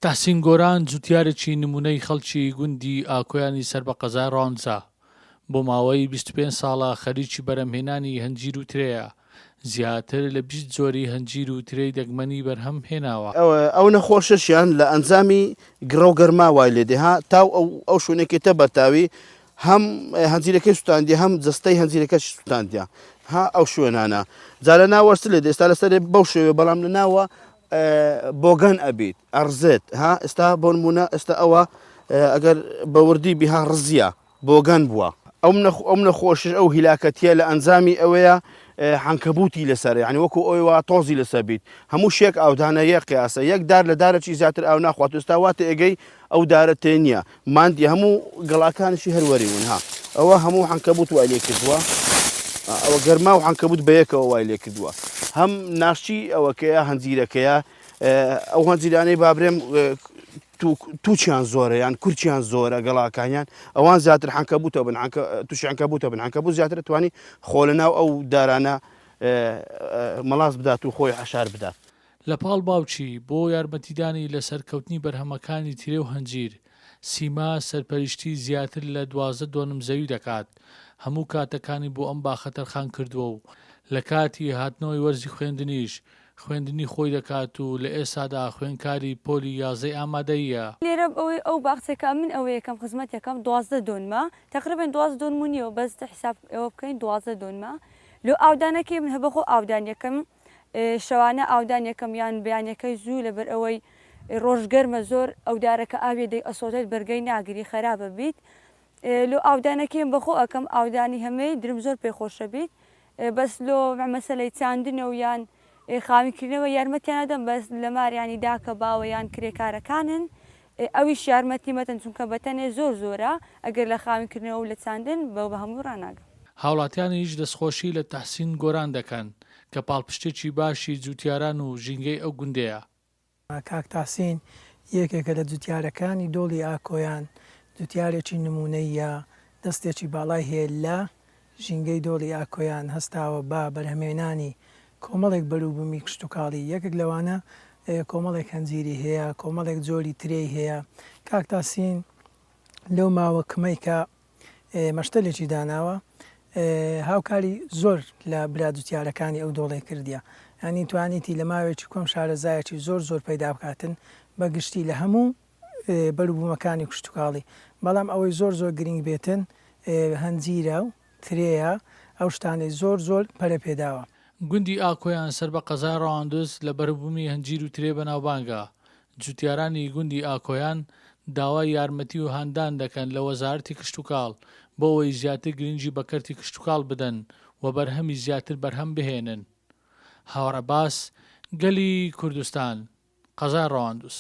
تەحسین گۆران جوتیارێکی نمونەی خەڵکی گوندی ئاکۆیانی سەر بە قەزای ڕەوانجا. بۆ ماوەی 25 ساڵە خەریکی بەرهەمهێنانی هەنجیر و ترەیە. زیاتر لە 20 جۆری هەنجیر و ترەی دەگمەنی بەرهەم هێناوە. ئەو نەخۆشەشیان لە ئەنجامی گڕە و گەرما وای لێدێها تاو ئەو شوێنێکێتە بەرتاوی هەم هەنجیرەکەی سووتاندی هەم جستەی هەنجیرەکەش سووتاندیا ها ئەو شوێنانە جا لە ناوەرس لێ ئێستا لەسەر بەو شێوێ بەڵام لە ناوە بۆگەن ئەبیت ئەرزێت ها ئێستا بۆ نمونە ئێستا ئەوە ئەگەر بەوردی بیها ڕزیە بۆگەن بووە ئەو نەخۆشش ئەو هیلاکەتیە لە ئەنجامی ئەوەیە حەنکەبوتی لەسەر یعنی وەکو ئەوەوە تۆزی لەسەر بیت هەموو شێک ئاودانە یەک قیاسە یەک دار لە دارەکی زیاتر ئاو ناخوات ئێستا واتە ئێگەی ئەو دارە تێ نییە ماندی هەموو گەڵاکانشی هەروەری ون ها ئەوە هەموو حەنکەبوت وای لێ کردووە ئەوە گەرما و حەنکەبوت بەیەکەوە وای لێ کردووە هەم ناشی ئەوەکەیە هەنجیرەکەیە ئەو هەنجیرانەی بابرێم تووچیان زۆرە یان کورچیان زۆرە گەڵاکانیان ئەوان زیاتر حەنکەبوتە بن تووشی حەنکەبوتە بن حەنکەبوت زیاتر توانی خۆ لەناو ئەو دارانە مەڵاس بدات و خۆی حەشار بدات. لە پاڵ باوچی بۆ یارمەتیدانی لە سەرکەوتنی بەرهەمەکانی ترێ و هەنجیر سیما سەرپەرشتی زیاتر لە 12 زەوی دەکات هەموو کاتەکانی بۆ ئەم باخەتەرخان کردووە و لە کاتی هاتنەوەی وەرزی خوێندنیش خوێندنی خۆی دەکات و لە ئێستادا خوێندکاری پۆلی یازەی ئامادەیە. لێرە ئەوەی ئەو باخچەکە من ئەوە یەکەم خزمەت یەکەم 12 دۆنمە تقریبا 12 دۆنمونیەوە بەس حساب ئەوە بکەین 12 دۆنمە لۆ ئاودانەکەی من هەبەخۆ ئاودان یەکەم شەوانە ئاودان یەکەم یان بەیانەکەی زوو لەبەر ئەوەی ڕۆژگەرمە زۆر ئەو دارەکە ئاوێ دەی ئەسۆتێت بەرگەی ناگری خراپە بیت لۆ ئاودانەکەیم بەخۆ ئەەکەم ئاودانی هەمەی درم زۆر پێخۆشە بیت بەس لۆ مەسەلەی چاندنە و یان خاوینکردنەوە یارمەتیان نەدەم بەس لە ماریانی داکە باوە یان کرێکارەکانن ئەویش یارمەتی مەتەن چونکە بەتەنێ زۆر زۆرە ئەگەر لە خاوینکردنەوە و لە چاندن بە هەموو ڕناگەم. هاوڵاتیانیش دەستخۆشی لە تەحسین گۆران دەکەن کە پاڵپشتێکی باشی جوتیاران و ژینگەی ئەو گوندەیە. کاک تاسین یەکێکە لە جوتیارەکانی دۆڵی ئاکۆیان جوتیارێکی نمونەیە دەستێکی باڵای هەیە لە ژینگەی دۆڵی ئاکۆیان هەستاوە با بەرهەمێنانی کۆمەڵێک بەروبوومی کشت و کاڵی یەکێک لەوانە کۆمەڵێک هەنجیری هەیە کۆمەڵێک جۆری ترێی هەیە کاک تاسین لەو ماوە کمەی کە مەشتەلێکی داناوە هاوکاری زۆر لە برا جوتیارەکانی ئەو دۆڵی کردیە ینی توانیتی لە ماوێکی کۆم شارەزایەکی زۆر پەیدا بکاتن بەگشتی لە هەموو بەروبوومەکانی کشت و کاڵی بەڵام ئەوەی زۆر گرنگ بێتن هەنجیرە و ترەیە ئەو شتانەی زۆر پەرە پێداوە. گوندی ئاکۆیان سەر بە قەزای ڕەواندز لە بەربوومی هەنجیر و ترێ بەناوبانگە. جوتیارانی گوندی ئاکۆیان داوای یارمەتی و هاندان دەکەن لە وەزارەتی کشت و کاڵ بۆ ئەوەی زیاتر گرنگی بە کەرتی کشت و کاڵ بدەن و بەرهەمی زیاتر بەرهەم بهێنن. هاوڕەباس گەلی کوردستان قەزای ڕەواندز.